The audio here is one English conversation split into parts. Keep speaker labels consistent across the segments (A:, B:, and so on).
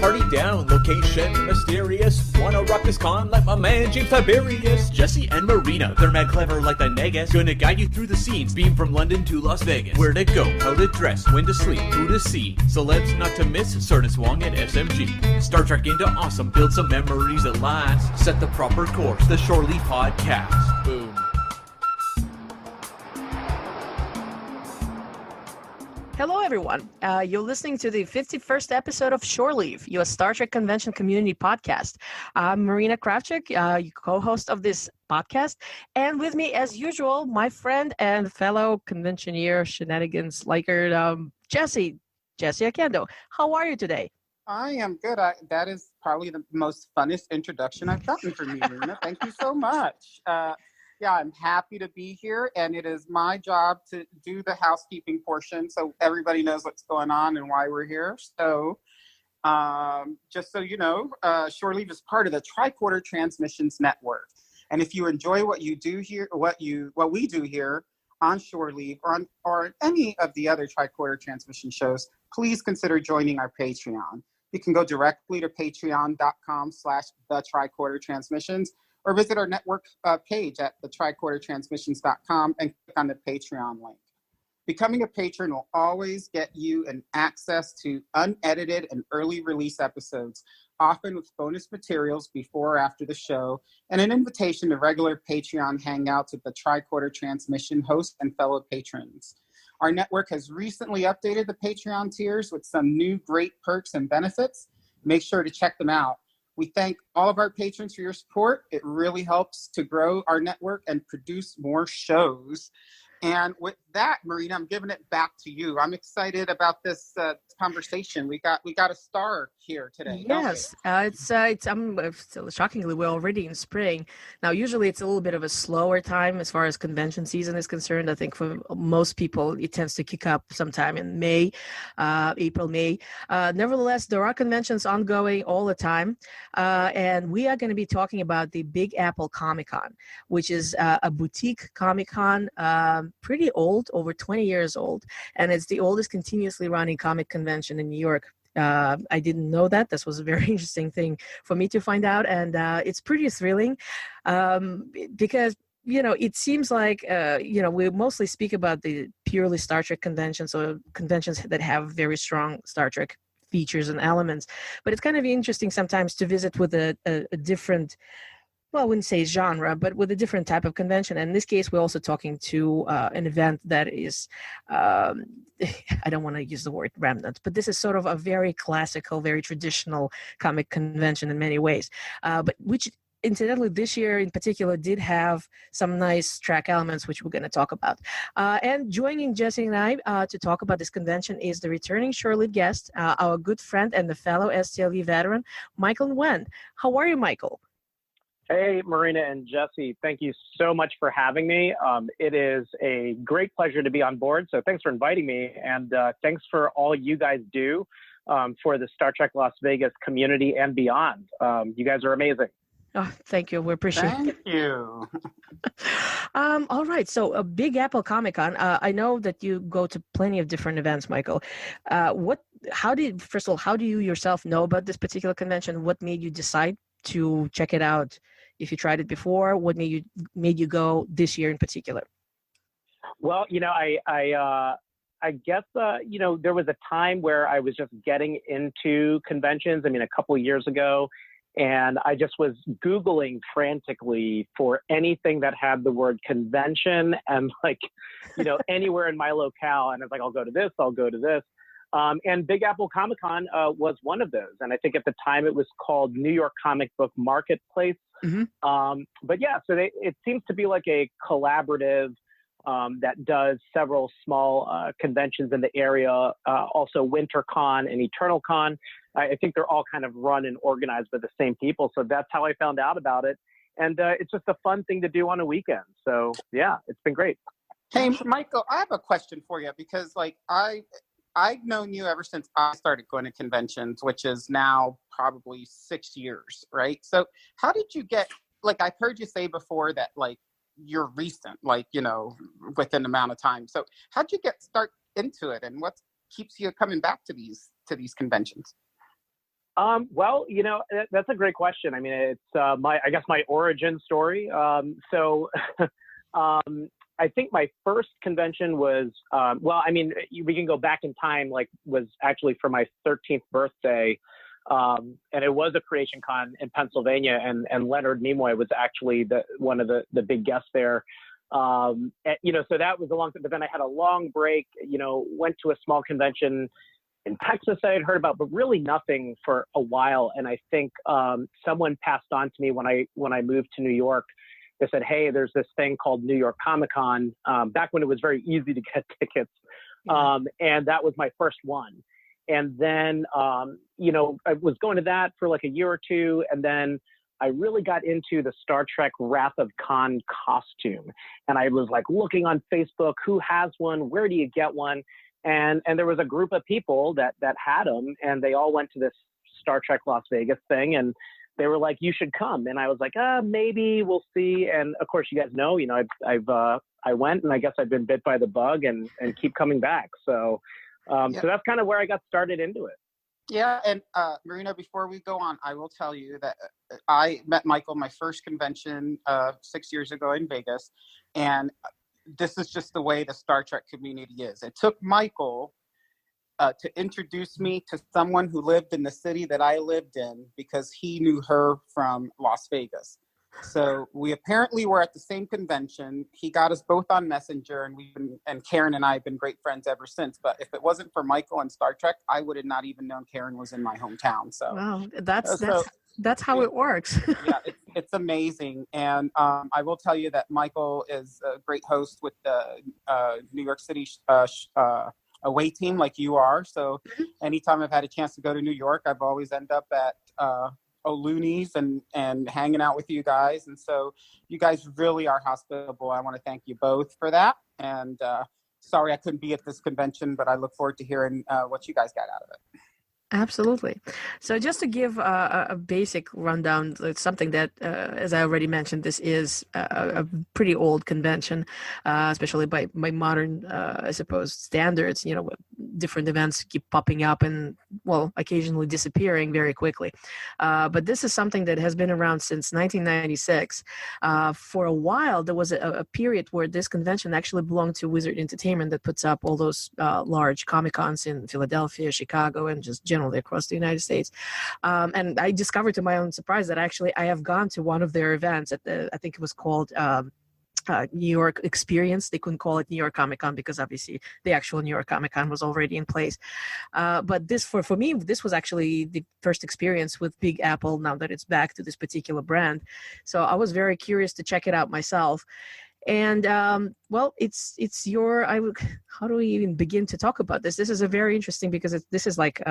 A: party down, location mysterious. Wanna rock this con like my man James Tiberius. Jesse and Marina, they're mad clever like the Negus. Gonna guide you through the scenes, beam from London to Las Vegas. Where to go, how to dress, when to sleep, who to see. Celebs not to miss, Sardis Wong and SMG. Star Trek into awesome, build some memories at last. Set the proper course, the Shore Leave Podcast. Boom.
B: Hello, everyone. You're listening to the 51st episode of Shore Leave, your Star Trek Convention Community Podcast. I'm Marina Kravchuk, co-host of this podcast. And with me, as usual, my friend and fellow conventioneer, shenanigans liker, Jesse Akendo. How are you today?
C: I am good. That is probably the most funnest introduction I've gotten from you, Marina. Thank you so much. Yeah, I'm happy to be here, and it is my job to do the housekeeping portion so everybody knows what's going on and why we're here. So just so you know, Shore Leave is part of the Tricorder Transmissions Network. And if you enjoy what you do here, what we do here on Shore Leave or any of the other Tricorder Transmission shows, please consider joining our Patreon. You can go directly to patreon.com/the-tricorder-transmissions or visit our network page at thetricordertransmissions.com and click on the Patreon link. Becoming a patron will always get you an access to unedited and early release episodes, often with bonus materials before or after the show, and an invitation to regular Patreon hangouts with the Tricorder Transmission host and fellow patrons. Our network has recently updated the Patreon tiers with some new great perks and benefits. Make sure to check them out. We thank all of our patrons for your support. It really helps to grow our network and produce more shows. And with that, Marina, I'm giving it back to you. I'm excited about this conversation. We got a star here today.
B: Yes, shockingly, we're already in spring. Now, usually it's a little bit of a slower time as far as convention season is concerned. I think for most people, it tends to kick up sometime in May, April, May. Nevertheless, there are conventions ongoing all the time. And we are going to be talking about the Big Apple Comic-Con, which is a boutique Comic-Con, pretty old, over 20 years old. And it's the oldest continuously running comic convention in New York. I didn't know that. This was a very interesting thing for me to find out. And it's pretty thrilling because, it seems like, we mostly speak about the purely Star Trek conventions or conventions that have very strong Star Trek features and elements. But it's kind of interesting sometimes to visit with a different, well, I wouldn't say genre, but with a different type of convention. And in this case, we're also talking to an event that is, I don't want to use the word remnant, but this is sort of a very classical, very traditional comic convention in many ways, but which incidentally this year in particular did have some nice track elements, which we're going to talk about. And joining Jesse and I to talk about this convention is the returning Shore Leave guest, our good friend and the fellow STLV veteran, Michael Nguyen. How are you, Michael?
D: Hey, Marina and Jesse, thank you so much for having me. It is a great pleasure to be on board, so thanks for inviting me, and thanks for all you guys do for the Star Trek Las Vegas community and beyond. You guys are amazing.
B: Oh, thank you. We appreciate it.
C: Thank you.
B: All right. So a Big Apple Comic-Con. I know that you go to plenty of different events, Michael. How do you yourself know about this particular convention? What made you decide to check it out? If you tried it before, what made you go this year in particular?
D: Well, I guess, there was a time where I was just getting into conventions. I mean, a couple of years ago, and I just was Googling frantically for anything that had the word convention and anywhere in my locale. And I was like, I'll go to this, I'll go to this. And Big Apple Comic-Con was one of those. And I think at the time it was called New York Comic Book Marketplace. Mm-hmm. But yeah, so it seems to be like a collaborative that does several small conventions in the area, also WinterCon and EternalCon. I think they're all kind of run and organized by the same people. So that's how I found out about it. And it's just a fun thing to do on a weekend. So yeah, it's been great.
C: Hey, Michael, I have a question for you because I've known you ever since I started going to conventions, which is now probably 6 years, right? So how did you get, I've heard you say before that, you're recent, within an amount of time. So how'd you start into it, and what keeps you coming back to these conventions?
D: Well, that's a great question. I mean, it's I guess my origin story. So I think my first convention was, we can go back in time, was actually for my 13th birthday. And it was a Creation Con in Pennsylvania, and Leonard Nimoy was actually one of the big guests there. So that was a long time, but then I had a long break, went to a small convention in Texas I had heard about, but really nothing for a while. And I think someone passed on to me when I moved to New York. They said, hey, there's this thing called New York Comic Con, back when it was very easy to get tickets. And that was my first one. And then, I was going to that for like a year or two. And then I really got into the Star Trek Wrath of Khan costume. And I was like looking on Facebook, who has one? Where do you get one? And there was a group of people that had them, and they all went to this Star Trek Las Vegas thing, and they were like, you should come. And I was like, maybe, we'll see. And of course, you guys know, I went, and I guess I've been bit by the bug and keep coming back. So, so that's kind of where I got started into it.
C: Yeah. And Marina, before we go on, I will tell you that I met Michael my first convention 6 years ago in Vegas. And this is just the way the Star Trek community is. It took Michael to introduce me to someone who lived in the city that I lived in, because he knew her from Las Vegas. So we apparently were at the same convention. He got us both on Messenger, and Karen and I have been great friends ever since. But if it wasn't for Michael and Star Trek, I would have not even known Karen was in my hometown. So
B: wow, that's how it works.
C: Yeah, it's amazing. And I will tell you that Michael is a great host with the New York City away team, like you are. So anytime I've had a chance to go to New York, I've always end up at O'Looney's and hanging out with you guys. And so you guys really are hospitable. I want to thank you both for that. And sorry I couldn't be at this convention, but I look forward to hearing what you guys got out of it.
B: Absolutely. So just to give a basic rundown, it's something that, as I already mentioned, this is a pretty old convention, especially by modern, I suppose, standards. Different events keep popping up and, well, occasionally disappearing very quickly. But this is something that has been around since 1996. For a while, there was a period where this convention actually belonged to Wizard Entertainment, that puts up all those large Comic-Cons in Philadelphia, Chicago, and just generally across the United States. And I discovered, to my own surprise, that actually I have gone to one of their events at I think it was called New York Experience. They couldn't call it New York Comic Con because obviously the actual New York Comic Con was already in place. But this, for me, this was actually the first experience with Big Apple, now that it's back to this particular brand. So I was very curious to check it out myself. And well, it's your, how do we even begin to talk about this? This is a very interesting, because this is like,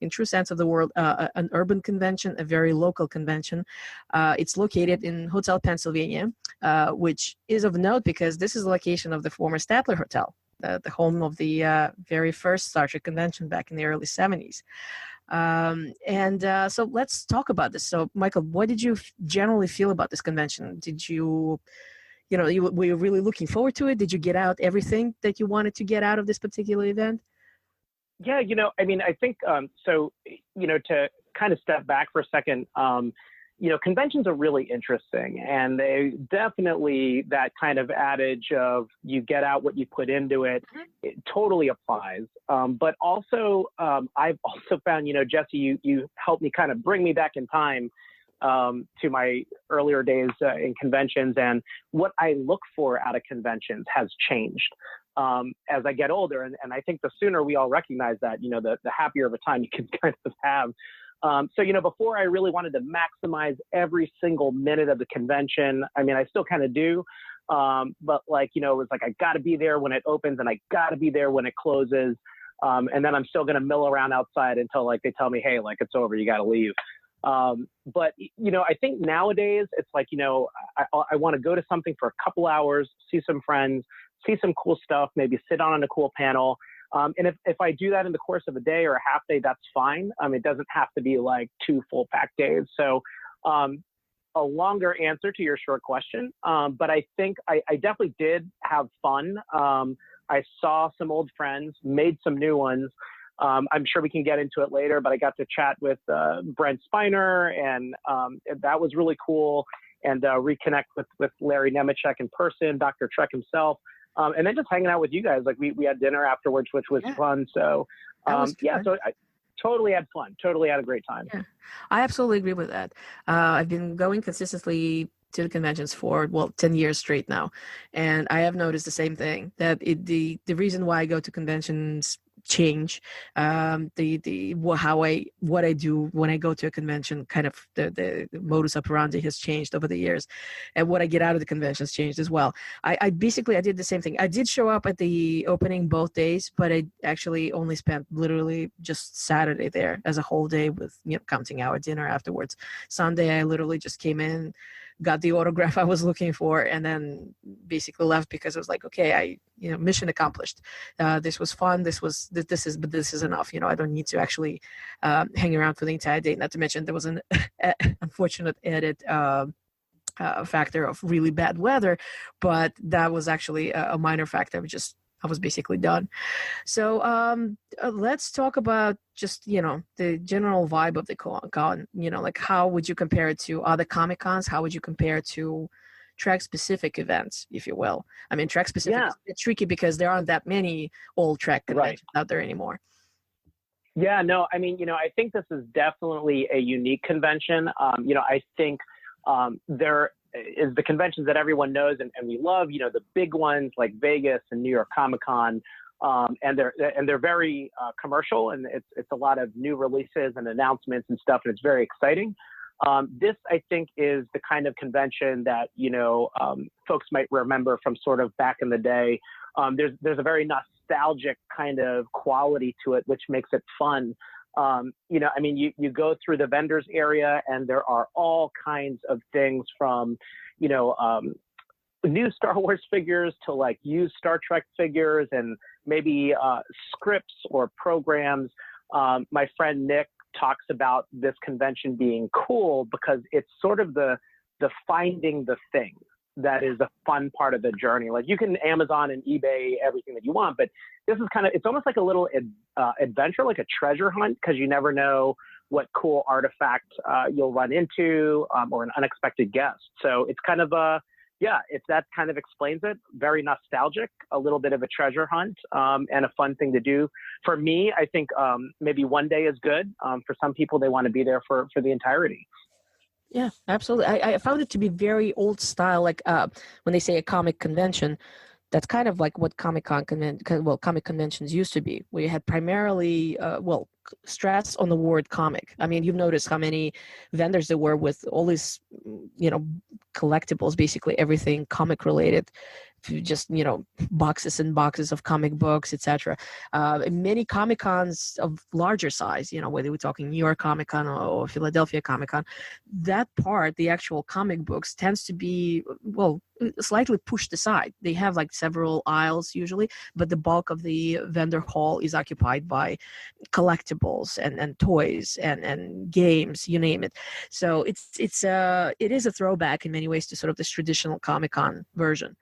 B: in true sense of the word, an urban convention, a very local convention. It's located in Hotel Pennsylvania, which is of note because this is the location of the former Statler Hotel, the home of the very first Star Trek convention back in the early 70s. So let's talk about this. So Michael, what did you generally feel about this convention? Did you... were you really looking forward to it? Did you get out everything that you wanted to get out of this particular event?
D: Yeah, I think, to kind of step back for a second, conventions are really interesting, and they definitely, that kind of adage of you get out what you put into it, it totally applies. But also, I've also found, Jesse, you helped me kind of bring me back in time to my earlier days in conventions, and what I look for out of conventions has changed as I get older. And I think the sooner we all recognize that, the happier of a time you can kind of have. So, before I really wanted to maximize every single minute of the convention. I mean, I still kind of do. But it was like, I got to be there when it opens, and I got to be there when it closes. And then I'm still going to mill around outside until they tell me, hey, it's over, you got to leave. But I think nowadays it's like, I want to go to something for a couple hours, see some friends, see some cool stuff, maybe sit on a cool panel. And if I do that in the course of a day or a half day, that's fine. It doesn't have to be like 2 full packed days. So, a longer answer to your short question. But I think I definitely did have fun. I saw some old friends, made some new ones. I'm sure we can get into it later, but I got to chat with Brent Spiner, and that was really cool. And reconnect with Larry Nemechek in person, Dr. Trek himself, and then just hanging out with you guys. Like we had dinner afterwards, which was fun. So so I totally had fun. Totally had a great time.
B: Yeah, I absolutely agree with that. I've been going consistently to the conventions for 10 years straight now, and I have noticed the same thing, that the reason why I go to conventions change. What I do when I go to a convention, kind of the modus operandi has changed over the years, and what I get out of the convention has changed as well. I did the same thing. I did show up at the opening both days, but I actually only spent literally just Saturday there as a whole day with counting our dinner afterwards. Sunday I literally just came in, got the autograph I was looking for, and then basically left, because I was like, okay, mission accomplished. This was fun. This is enough. I don't need to actually hang around for the entire day. Not to mention there was an unfortunate added factor of really bad weather, but that was actually a minor factor. I was basically done. So let's talk about just, the general vibe of the con, like how would you compare it to other Comic Cons? How would you compare it to Trek-specific events, if you will? I mean, Trek-specific is a bit tricky because there aren't that many old Trek conventions out there anymore.
D: Yeah, no, I mean, I think this is definitely a unique convention. I think there is the conventions that everyone knows and we love, the big ones like Vegas and New York Comic Con, and they're very commercial, and it's a lot of new releases and announcements and stuff, and it's very exciting. This, I think, is the kind of convention that folks might remember from sort of back in the day. There's a very nostalgic kind of quality to it, which makes it fun. You go through the vendors area, and there are all kinds of things from, new Star Wars figures to like used Star Trek figures, and maybe scripts or programs. My friend Nick talks about this convention being cool because it's sort of the finding the thing that is a fun part of the journey. Like you can Amazon and eBay everything that you want, but this is it's almost like a little adventure, like a treasure hunt, because you never know what cool artifact you'll run into, or an unexpected guest. So it's kind of if that kind of explains it, very nostalgic, a little bit of a treasure hunt, and a fun thing to do. For me, I think maybe one day is good. For some people, they want to be there for the entirety.
B: Yeah, absolutely. I found it to be very old style, like when they say a comic convention, that's kind of like what comic conventions used to be, where you had primarily, stress on the word comic. I mean, you've noticed how many vendors there were with all these, collectibles, basically everything comic related, to just, boxes and boxes of comic books, etc. Many Comic Cons of larger size, whether we're talking New York Comic Con or Philadelphia Comic Con, that part, the actual comic books, tends to be, slightly pushed aside. They have like several aisles usually, but the bulk of the vendor hall is occupied by collectibles and toys and games, you name it. So it is a throwback in many ways to sort of this traditional Comic-Con version.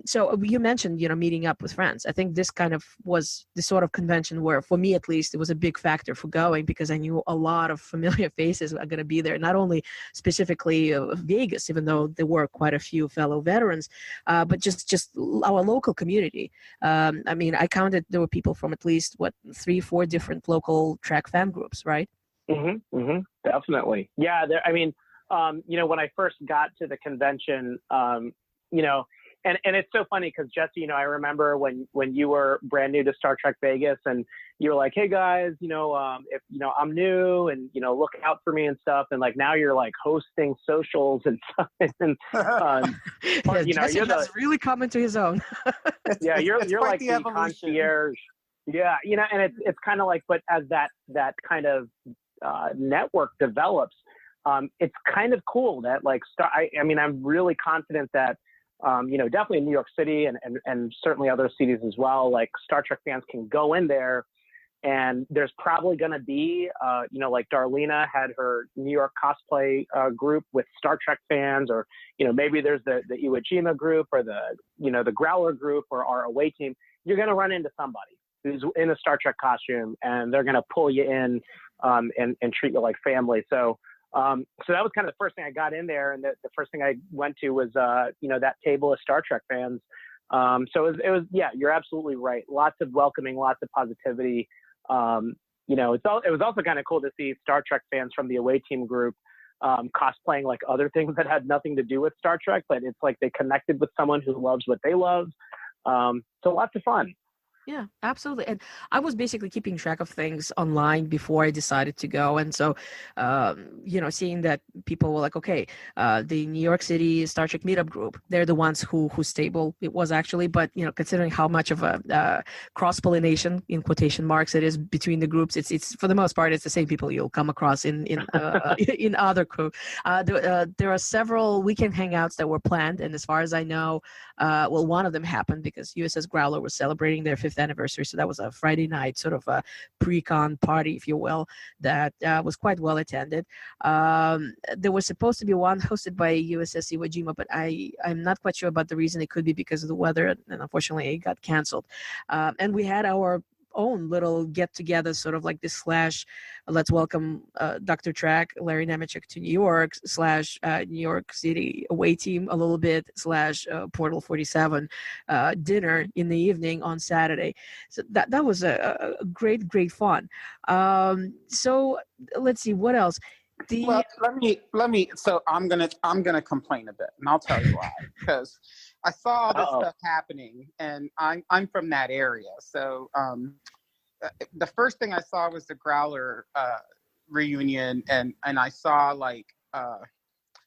B: So you mentioned, meeting up with friends. I think this kind of was the sort of convention where, for me at least, it was a big factor for going, because I knew a lot of familiar faces are going to be there, not only specifically Vegas, even though there were quite a few fellow veterans, but just our local community. I counted there were people from at least 3-4 different local Trek fan groups, right?
D: Definitely. Yeah. When I first got to the convention, and it's so funny because Jesse, I remember when you were brand new to Star Trek Vegas, and you were like, hey guys, if I'm new, and look out for me and stuff, and like now you're like hosting socials and stuff, and
B: Jesse has really come into his own.
D: Yeah, you're like the concierge. Yeah, and it's kind of like, but as that kind of network develops, it's kind of cool that like I'm really confident that definitely in New York City and certainly other cities as well, like Star Trek fans can go in there, and there's probably going to be, like Darlena had her New York cosplay group with Star Trek fans, or, maybe there's the Iwo Jima group, or the Growler group, or our away team. You're going to run into somebody who's in a Star Trek costume, and they're going to pull you in and treat you like family. So that was kind of the first thing I got in there, and the first thing I went to was that table of Star Trek fans. So it was yeah, you're absolutely right. Lots of welcoming, lots of positivity. It was also kind of cool to see Star Trek fans from the away team group cosplaying like other things that had nothing to do with Star Trek, but it's like they connected with someone who loves what they love. So lots of fun.
B: Yeah, absolutely. And I was basically keeping track of things online before I decided to go. And so, seeing that people were like, okay, the New York City Star Trek meetup group, they're the ones whose table it was actually. But, considering how much of a cross-pollination, in quotation marks, it is between the groups, it's for the most part, it's the same people you'll come across in other crew. There are several weekend hangouts that were planned. And as far as I know, one of them happened because USS Growler was celebrating their 5th anniversary, so that was a Friday night sort of a pre-con party, if you will, that was quite well attended. There was supposed to be one hosted by USS Iwo Jima, but I'm not quite sure about the reason. It could be because of the weather, and unfortunately it got canceled. And we had our own little get-together, sort of like this / let's welcome Dr. Trek, Larry Nemechek to New York / New York City away team a little bit / Portal 47 dinner in the evening on Saturday. So that was a great fun. So let's see what else.
C: Well, let me. So I'm gonna complain a bit, and I'll tell you why. Because I saw this stuff happening, and I'm from that area. So the first thing I saw was the Growler reunion, and I saw like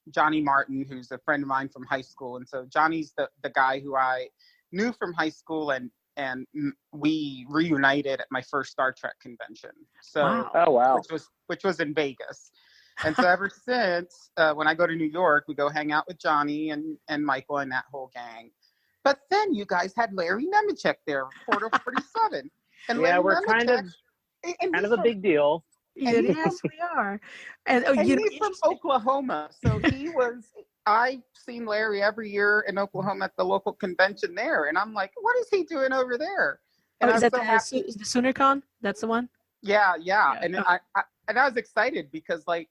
C: Johnny Martin, who's a friend of mine from high school, and so Johnny's the guy who I knew from high school, and we reunited at my first Star Trek convention. So
B: wow.
C: which was in Vegas. And so ever since, when I go to New York, we go hang out with Johnny and Michael and that whole gang. But then you guys had Larry Nemechek there, Portal 47. And
D: yeah,
C: Larry
D: we're
C: Nemechek,
D: kind of a big deal.
B: Yes, we are. And
C: he's from Oklahoma. So I've seen Larry every year in Oklahoma at the local convention there. And I'm like, what is he doing over there? And
B: is that the SoonerCon? That's the one?
C: Yeah. And I was excited because like,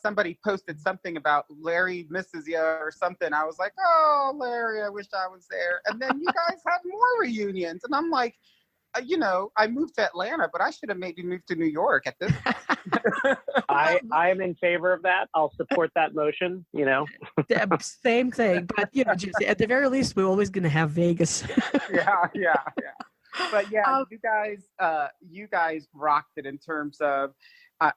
C: somebody posted something about Larry misses you or something. I was like, oh, Larry, I wish I was there. And then you guys had more reunions. And I'm like, I moved to Atlanta, but I should have maybe moved to New York at this point.
D: I am in favor of that. I'll support that motion,
B: Same thing. But, Jesse, at the very least, we're always going to have Vegas.
C: Yeah. But yeah, you guys rocked it in terms of,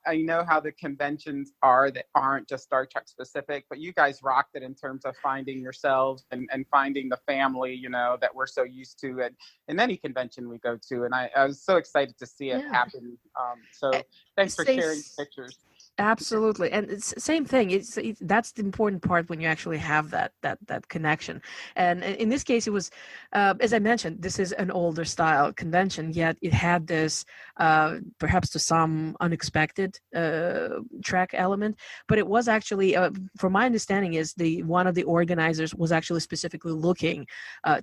C: I know how the conventions are that aren't just Star Trek specific, but you guys rocked it in terms of finding yourselves and finding the family, that we're so used to in any convention we go to. And I was so excited to see it happen. So thanks for sharing pictures.
B: Absolutely. And it's same thing. That's the important part when you actually have that connection. And in this case, it was, as I mentioned, this is an older style convention, yet it had this, perhaps to some unexpected track element, but it was actually, from my understanding is one of the organizers was actually specifically looking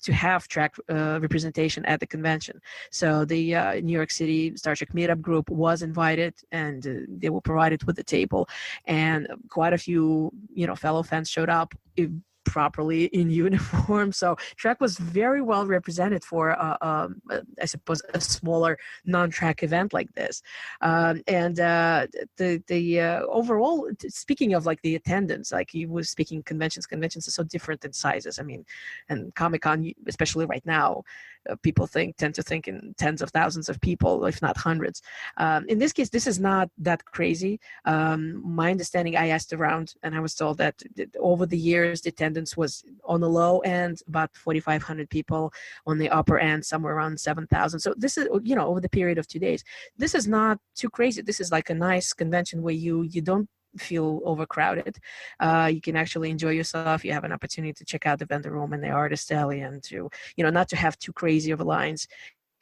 B: to have track representation at the convention. So the New York City Star Trek meetup group was invited, and they were provided with the table, and quite a few fellow fans showed up properly in uniform. So Trek was very well represented for I suppose a smaller non-Trek event like this. And the overall, speaking of like the attendance, like you was speaking, conventions are so different in sizes. I mean, and Comic-Con, especially right now, people tend to think in tens of thousands of people, if not hundreds. In this case, this is not that crazy. My understanding, I asked around, and I was told that over the years, the attendance was on the low end about 4,500 people, on the upper end somewhere around 7,000. So this is, over the period of 2 days, this is not too crazy. This is like a nice convention where you don't feel overcrowded. You can actually enjoy yourself. You have an opportunity to check out the vendor room and the artist alley, and to, not to have too crazy of lines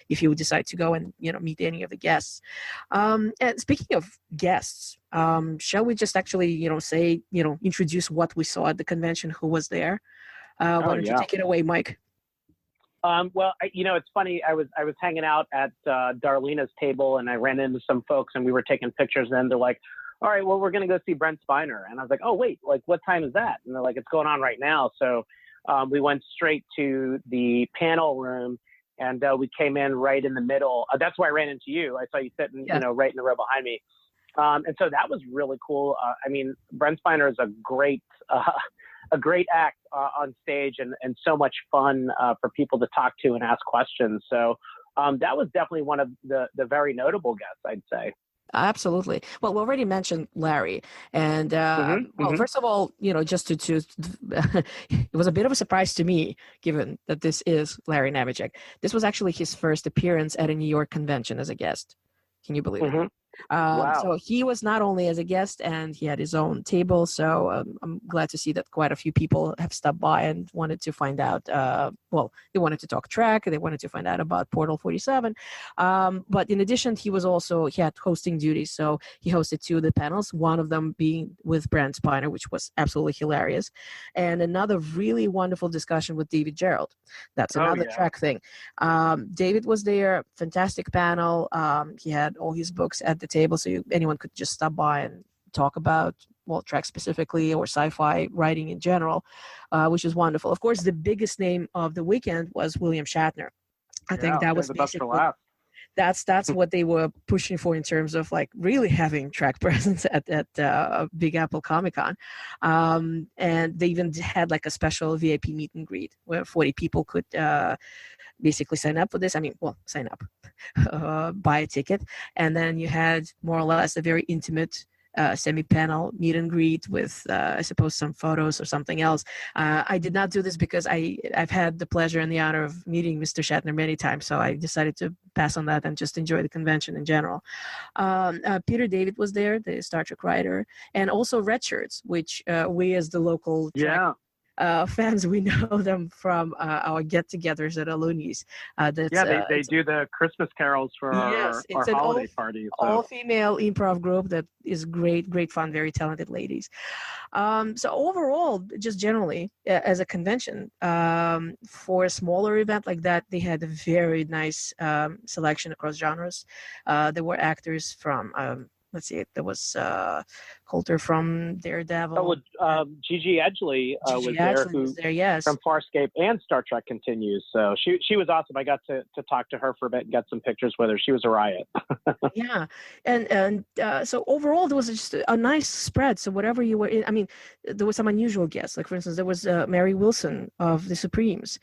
B: if you decide to go and, meet any of the guests. And speaking of guests, shall we just actually, say, introduce what we saw at the convention, who was there? Why don't you take it away, Mike?
D: Well, it's funny. I was hanging out at Darlena's table, and I ran into some folks, and we were taking pictures. And they're like, "All right, well, we're gonna go see Brent Spiner." And I was like, "Oh, wait, like, what time is that?" And they're like, "It's going on right now." So we went straight to the panel room, and we came in right in the middle. That's where I ran into you. I saw you sitting, right in the row behind me. And so that was really cool. I mean, Brent Spiner is a great act on stage, and so much fun for people to talk to and ask questions. So that was definitely one of the very notable guests, I'd say.
B: Absolutely. Well, we already mentioned Larry, and first of all, just to it was a bit of a surprise to me, given that this is Larry Nemecek. This was actually his first appearance at a New York convention as a guest. Can you believe it?
D: Wow.
B: So he was not only as a guest, and he had his own table. So I'm glad to see that quite a few people have stopped by and wanted to find out. They wanted to talk track. They wanted to find out about Portal 47. But in addition, he had hosting duties. So he hosted 2 of the panels, one of them being with Brent Spiner, which was absolutely hilarious, and another really wonderful discussion with David Gerald. That's another track thing. David was there, fantastic panel. He had all his books at the table, so anyone could just stop by and talk about track specifically or sci-fi writing in general, which is wonderful. Of course, the biggest name of the weekend was William Shatner. I think that was
D: the best for
B: basically
D: last.
B: That's what they were pushing for in terms of like really having track presence at Big Apple Comic-Con, and they even had like a special VIP meet and greet where 40 people could basically sign up for this. Sign up, buy a ticket, and then you had more or less a very intimate semi-panel meet and greet with, I suppose, some photos or something else. I did not do this because I've had the pleasure and the honor of meeting Mr. Shatner many times, so I decided to pass on that and just enjoy the convention in general. Peter David was there, the Star Trek writer, and also Red Shirts, which we as the local fans, we know them from our get-togethers at Aluni's.
D: They do the Christmas carols for our holiday parties. So.
B: All-female improv group that is great fun, very talented ladies. So overall, just generally, as a convention, for a smaller event like that, they had a very nice selection across genres. There were actors from... let's see, there was Coulter from Daredevil.
D: Gigi Edgley was there, yes, from Farscape and Star Trek Continues. So she was awesome. I got to talk to her for a bit and get some pictures with her. She was a riot.
B: Yeah, and so overall there was just a nice spread. So whatever you were in, there were some unusual guests. Like for instance, there was Mary Wilson of the Supremes.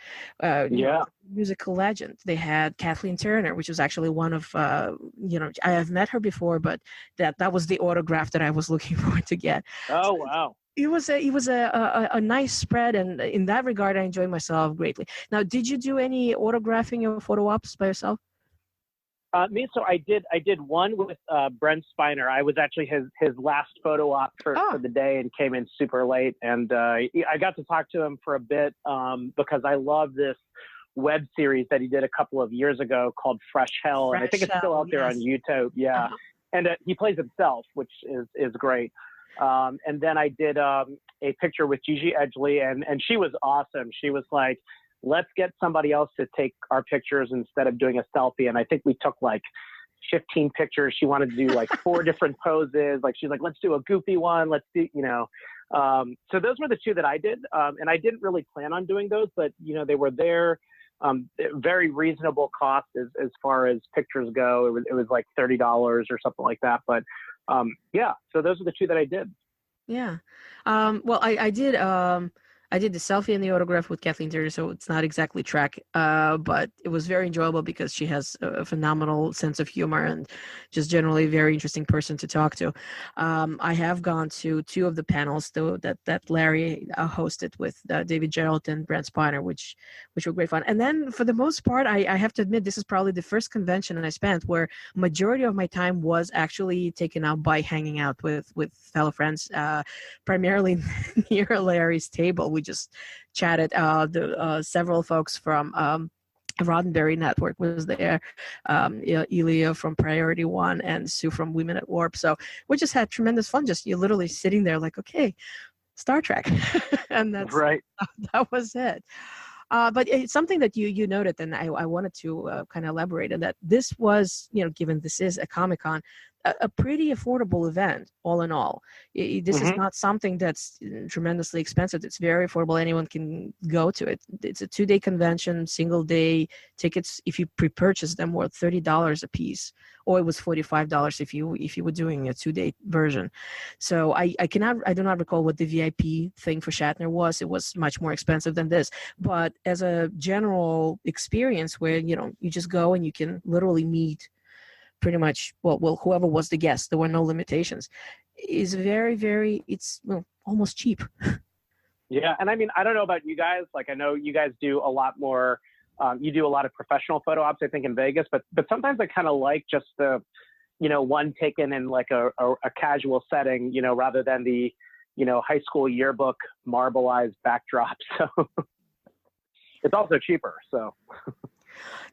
B: Musical legend. They had Kathleen Turner, which was actually one of I have met her before, but that was the autograph that I was looking forward to get.
D: Oh wow!
B: It was a nice spread, and in that regard, I enjoyed myself greatly. Now, did you do any autographing or photo ops by yourself?
D: So I did one with Brent Spiner. I was actually his last photo op for the day, and came in super late, and I got to talk to him for a bit because I love this web series that he did a couple of years ago called Fresh Hell, and I think it's still out there on YouTube. Yeah. Uh-huh. And he plays himself, which is great. And then I did a picture with Gigi Edgley, and she was awesome. She was like, let's get somebody else to take our pictures instead of doing a selfie. And I think we took like 15 pictures. She wanted to do like 4 different poses. Like she's like, let's do a goofy one. Let's do, so those were the 2 that I did. And I didn't really plan on doing those, but they were there. Very reasonable cost as far as pictures go. It was like $30 or something like that. But so those are the 2 that I did.
B: Yeah. Well, I did the selfie and the autograph with Kathleen Turner, so it's not exactly track, but it was very enjoyable because she has a phenomenal sense of humor and just generally a very interesting person to talk to. I have gone to 2 of the panels though that Larry hosted with David Gerald and Brent Spiner, which were great fun. And then for the most part, I have to admit, this is probably the first convention I spent where majority of my time was actually taken up by hanging out with fellow friends, primarily near Larry's table. We just chatted. Several folks from Roddenberry Network was there, Elia from Priority One, and Sue from Women at Warp. So we just had tremendous fun. Just you're literally sitting there like, okay, Star Trek, and that's right. That was it. But it's something that you noted, and I wanted to kind of elaborate on that. This was, given this is a Comic-Con, a pretty affordable event, all in all. This is not something that's tremendously expensive. It's very affordable. Anyone can go to it. It's a 2-day convention, single day tickets. If you pre-purchase them, were $30 a piece, or it was $45 if you were doing a 2-day version. So I do not recall what the VIP thing for Shatner was. It was much more expensive than this. But as a general experience, where you just go and you can literally meet pretty much whoever was the guest, there were no limitations, is very, very, it's almost cheap.
D: Yeah. And I mean, I don't know about you guys, like I know you guys do a lot more, you do a lot of professional photo ops, I think, in Vegas, but sometimes I kind of like just the, one taken in like a casual setting, rather than the, high school yearbook marbleized backdrop. So it's also cheaper. So.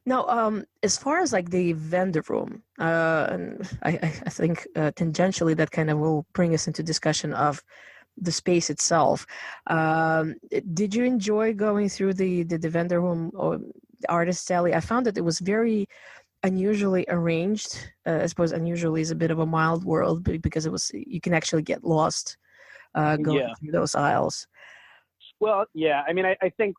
B: Now, as far as like the vendor room, and I think tangentially that kind of will bring us into discussion of the space itself. Did you enjoy going through the vendor room or the artist alley? I found that it was very unusually arranged. I suppose unusually is a bit of a mild word, because you can actually get lost going through those aisles.
D: Well, yeah. I mean, I think,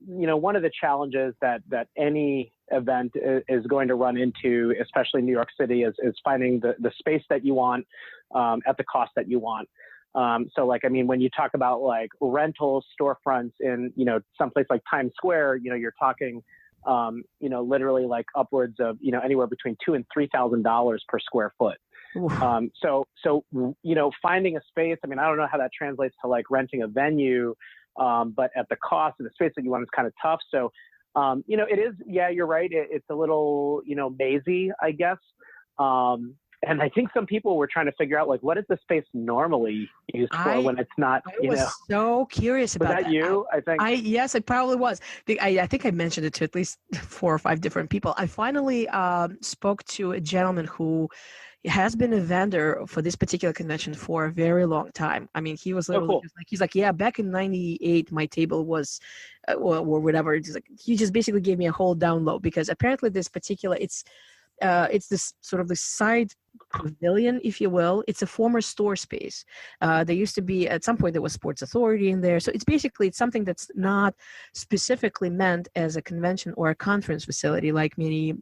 D: one of the challenges that any event is going to run into, especially in New York City, is finding the space that you want at the cost that you want. So like, I mean, when you talk about like rental storefronts in, someplace like Times Square, you're talking, literally like upwards of, anywhere between $2,000 and $3,000 per square foot. So finding a space, I mean, I don't know how that translates to like renting a venue, but at the cost of the space that you want is kind of tough. So, it is, yeah, you're right. It's a little, mazy, I guess. And I think some people were trying to figure out, like, what is the space normally used for when it's not,
B: I was so curious about that.
D: Was that you? I think.
B: Yes, it probably was. I think I mentioned it to at least 4 or 5 different people. I finally spoke to a gentleman who has been a vendor for this particular convention for a very long time. I mean, he was literally he's like, yeah, back in '98, my table was, or whatever. It's like, he just basically gave me a whole download, because apparently this particular, it's this sort of the side pavilion, if you will. It's a former store space. There used to be, at some point, there was Sports Authority in there. So it's something that's not specifically meant as a convention or a conference facility, like many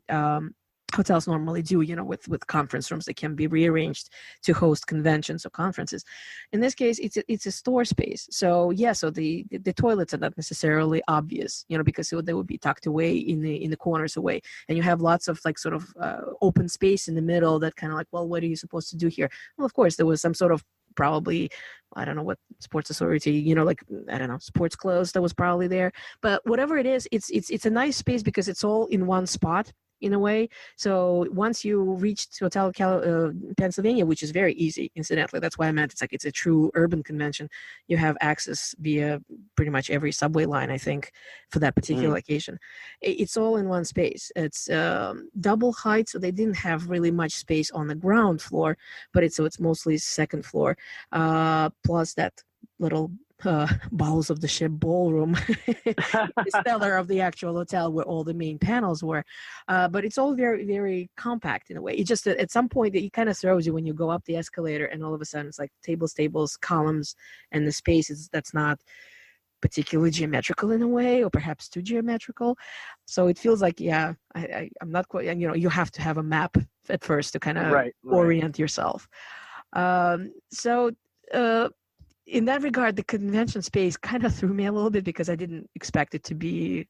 B: hotels normally do, with conference rooms that can be rearranged to host conventions or conferences. In this case, it's a store space. So so the toilets are not necessarily obvious, because they would be tucked away in the corners away, and you have lots of like sort of open space in the middle that kind of like, well, what are you supposed to do here? Well, of course, there was some sort of, probably, I don't know what Sports Authority, like, I don't know, sports clothes that was probably there. But whatever it is, it's a nice space because it's all in one spot, in a way. So once you reach Hotel Pennsylvania, which is very easy, incidentally, that's why I meant it's a true urban convention. You have access via pretty much every subway line, I think, for that particular occasion. It's all in one space. It's double height, so they didn't have really much space on the ground floor, but it's mostly second floor, plus that little bowels of the ship ballroom, the cellar of the actual hotel where all the main panels were. But it's all very, very compact in a way. It just, at some point, it kind of throws you when you go up the escalator, and all of a sudden it's like tables, columns, and the space that's not particularly geometrical in a way, or perhaps too geometrical. So it feels like, I'm not quite, and you have to have a map at first to kind of orient yourself. In that regard, the convention space kind of threw me a little bit, because I didn't expect it to be.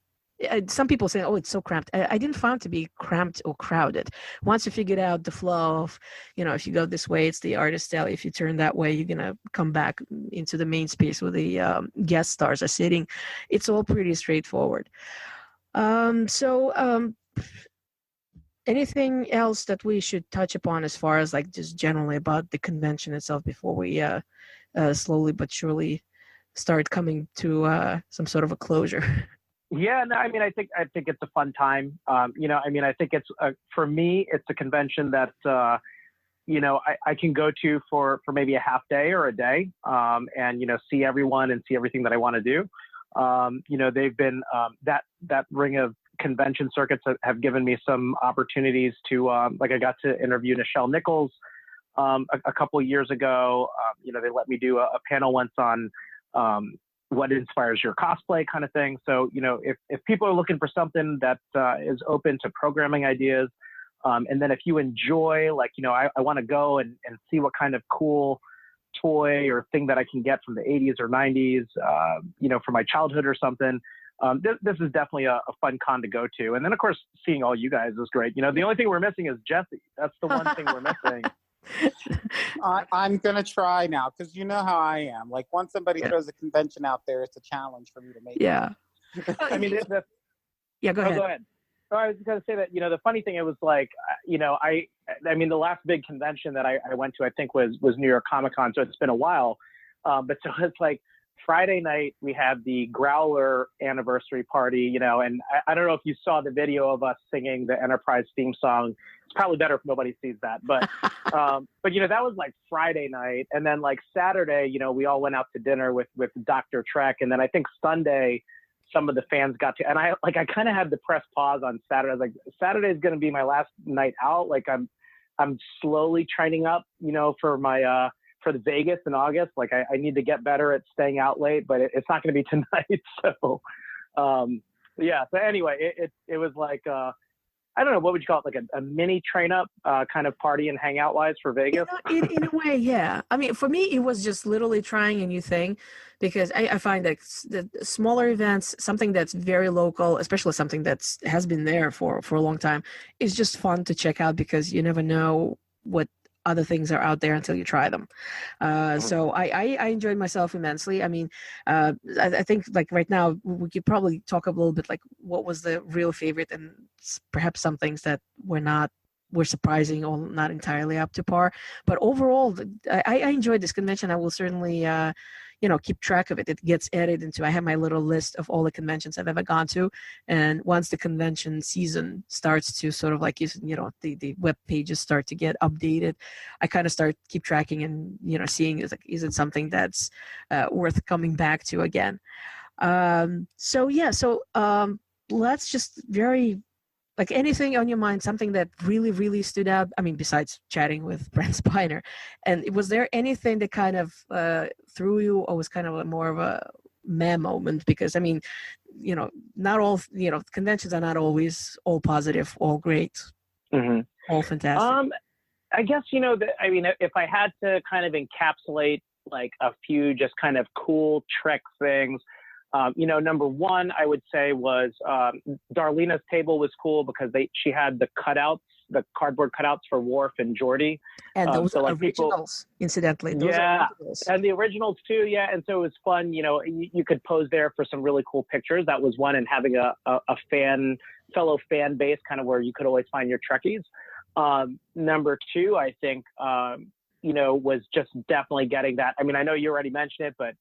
B: Some people say, "Oh, it's so cramped." I didn't find it to be cramped or crowded. Once you figured out the flow of, if you go this way, it's the artist alley. If you turn that way, you're gonna come back into the main space where the guest stars are sitting. It's all pretty straightforward. Anything else that we should touch upon as far as like just generally about the convention itself before we slowly but surely start coming to some sort of a closure?
D: Yeah, no, I mean, I think it's a fun time. I think it's for me, it's a convention that I can go to for maybe a half day or a day, and see everyone and see everything that I want to do. They've been that ring of convention circuits have given me some opportunities to, like I got to interview Nichelle Nichols a couple of years ago. They let me do a panel once on what inspires your cosplay kind of thing. So, if people are looking for something that is open to programming ideas, and then if you enjoy, I want to go and see what kind of cool toy or thing that I can get from the 80s or 90s, from my childhood or something. This is definitely a fun con to go to. And then, of course, seeing all you guys is great. The only thing we're missing is Jesse. That's the one thing we're missing.
C: I'm going to try now because you know how I am. Like, once somebody throws a convention out there, it's a challenge for me to make
B: Yeah.
D: I mean,
B: yeah, go ahead.
D: Go ahead. Oh, I was going to say that, the funny thing, it was like, the last big convention that I went to, I think was New York Comic Con. So it's been a while. But so it's like Friday night, we had the Growler anniversary party, and I don't know if you saw the video of us singing the Enterprise theme song. It's probably better if nobody sees that. But, that was like Friday night. And then like Saturday, we all went out to dinner with Dr. Trek. And then I think Sunday, some of the fans got to, and I kind of had to press pause on Saturday. I was like, Saturday is going to be my last night out. Like I'm slowly training up, for my, for the Vegas in August. Like I need to get better at staying out late, but it's not going to be tonight. So, So anyway, it was like, I don't know, what would you call it? Like a mini train up kind of party and hangout wise for Vegas?
B: In a way, yeah. I mean, for me, it was just literally trying a new thing because I find that the smaller events, something that's very local, especially something that has been there for a long time, is just fun to check out because you never know what other things are out there until you try them. So I enjoyed myself immensely. I mean, I think like right now we could probably talk a little bit like what was the real favorite and perhaps some things that were surprising or not entirely up to par. But overall, I enjoyed this convention. I will certainly, keep track of it. It gets added into, I have my little list of all the conventions I've ever gone to. And once the convention season starts to sort of like, the web pages start to get updated, I kind of keep tracking and, seeing is it something that's worth coming back to again. Let's just like anything on your mind, something that really, really stood out. I mean, besides chatting with Brent Spiner, and was there anything that kind of threw you, or was kind of more of a meh moment? Because I mean, not all conventions are not always all positive, all great, all fantastic.
D: I guess if I had to kind of encapsulate like a few just kind of cool Trek things. Number one, I would say was Darlena's table was cool because she had the cutouts, the cardboard cutouts for Worf and Geordi.
B: And those are originals, incidentally. Those are originals.
D: And the originals too, yeah. And so it was fun, you could pose there for some really cool pictures. That was one, and having a fellow fan base kind of where you could always find your Trekkies. Number two, I think, was just definitely getting that. I mean, I know you already mentioned it, but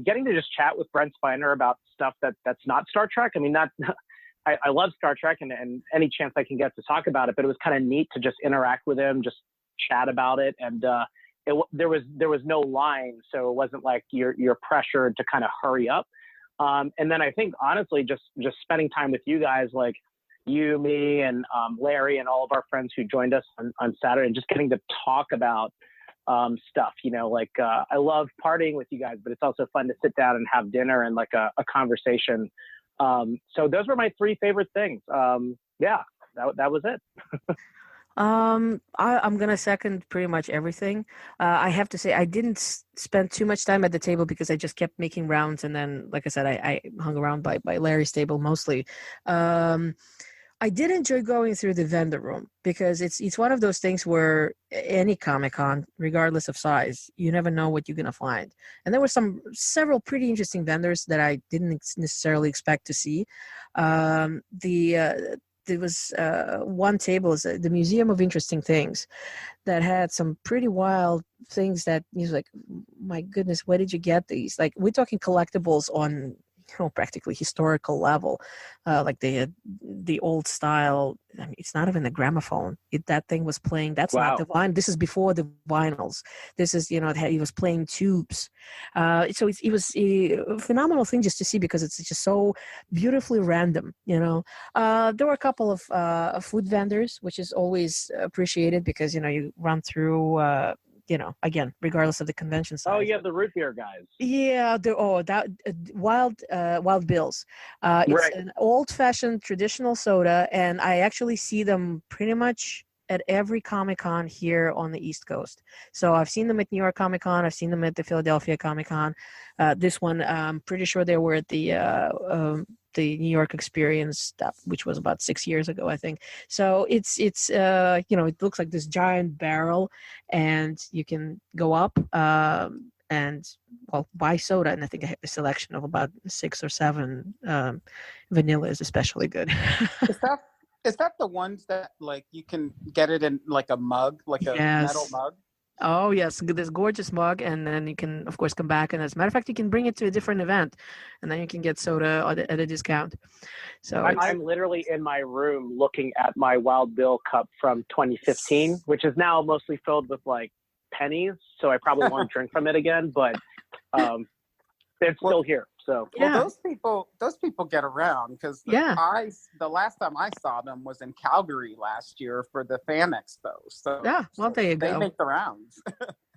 D: getting to just chat with Brent Spiner about stuff that's not Star Trek. I mean, I love Star Trek and any chance I can get to talk about it, but it was kind of neat to just interact with him, just chat about it. And there was no line, so it wasn't like you're pressured to kind of hurry up. And then I think honestly, just spending time with you guys, like you, me, and Larry, and all of our friends who joined us on Saturday, and just getting to talk about stuff, I love partying with you guys, but it's also fun to sit down and have dinner and like a conversation. So those were my three favorite things. That was it.
B: I'm going to second pretty much everything. I have to say I didn't spend too much time at the table because I just kept making rounds. And then, like I said, I hung around by Larry's table mostly. I did enjoy going through the vendor room because it's one of those things where any Comic-Con, regardless of size, you never know what you're going to find. And there were several pretty interesting vendors that I didn't necessarily expect to see. There was one table, is the Museum of Interesting Things, that had some pretty wild things that you was like, my goodness, where did you get these? Like, we're talking collectibles on practically historical level. Like they had the old style. I mean, it's not even a gramophone. That thing was playing. That's not the vinyl. This is before the vinyls. This is, he was playing tubes. So it was a phenomenal thing just to see, because it's just so beautifully random. There were a couple of food vendors, which is always appreciated, because you run through. Again, regardless of the convention size.
D: Oh, yeah, the root beer guys.
B: Yeah, Wild Bills. It's
D: Right.
B: an old-fashioned traditional soda, and I actually see them pretty much at every Comic-Con here on the East Coast. So I've seen them at New York Comic-Con. I've seen them at the Philadelphia Comic-Con. This one, I'm pretty sure they were at the New York Experience stuff, which was about 6 years ago, I think. So it's it looks like this giant barrel, and you can go up and buy soda, and I think I have a selection of about 6 or 7. Vanilla is especially good.
C: Is that the ones that like you can get it in like a mug, like a metal mug?
B: Oh, yes. This gorgeous mug. And then you can, of course, come back. And as a matter of fact, you can bring it to a different event, and then you can get soda at a discount. So
D: I'm literally in my room looking at my Wild Bill cup from 2015, which is now mostly filled with like pennies. So I probably won't drink from it again, but it's still here. So
C: those people get around, because the last time I saw them was in Calgary last year for the Fan Expo. So
B: there you go.
C: They make the rounds.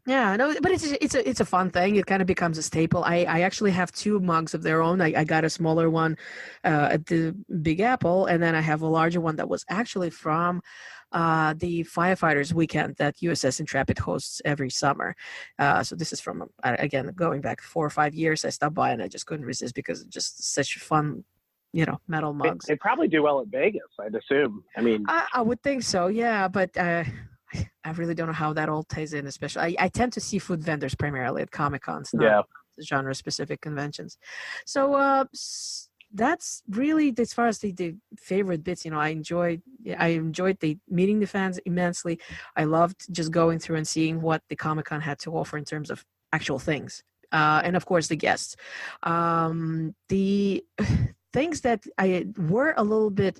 B: Yeah, no, but it's a fun thing. It kind of becomes a staple. I actually have 2 mugs of their own. I got a smaller one at the Big Apple, and then I have a larger one that was actually from the firefighters weekend that USS Intrepid hosts every summer. So this is from, again, going back 4 or 5 years. I stopped by and I just couldn't resist, because it's just such fun, metal mugs.
D: They probably do well at Vegas, I'd assume. I mean,
B: I would think so, yeah, but I really don't know how that all ties in, especially. I tend to see food vendors primarily at Comic-Cons, not genre-specific conventions. So that's really, as far as the favorite bits, I enjoyed the meeting the fans immensely. I loved just going through and seeing what the Comic-Con had to offer in terms of actual things. And of course the guests. The things that I were a little bit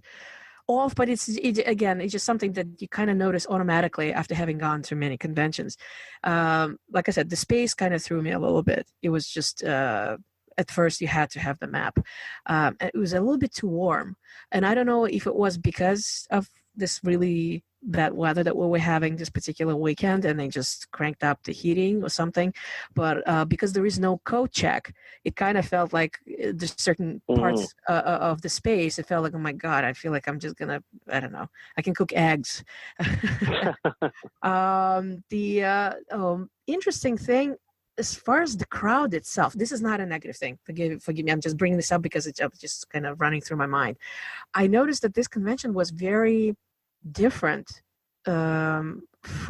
B: off, but it's just something that you kind of notice automatically after having gone to many conventions. Like I said, the space kind of threw me a little bit. It was just at first you had to have the map. It was a little bit too warm, and I don't know if it was because of this really bad weather that we were having this particular weekend, and they just cranked up the heating or something. But because there is no coat check, it kind of felt like there's certain parts of the space. It felt like, oh my God, I feel like I'm just gonna, I don't know, I can cook eggs. The interesting thing, as far as the crowd itself, this is not a negative thing. Forgive me. I'm just bringing this up because it's just kind of running through my mind. I noticed that this convention was very different from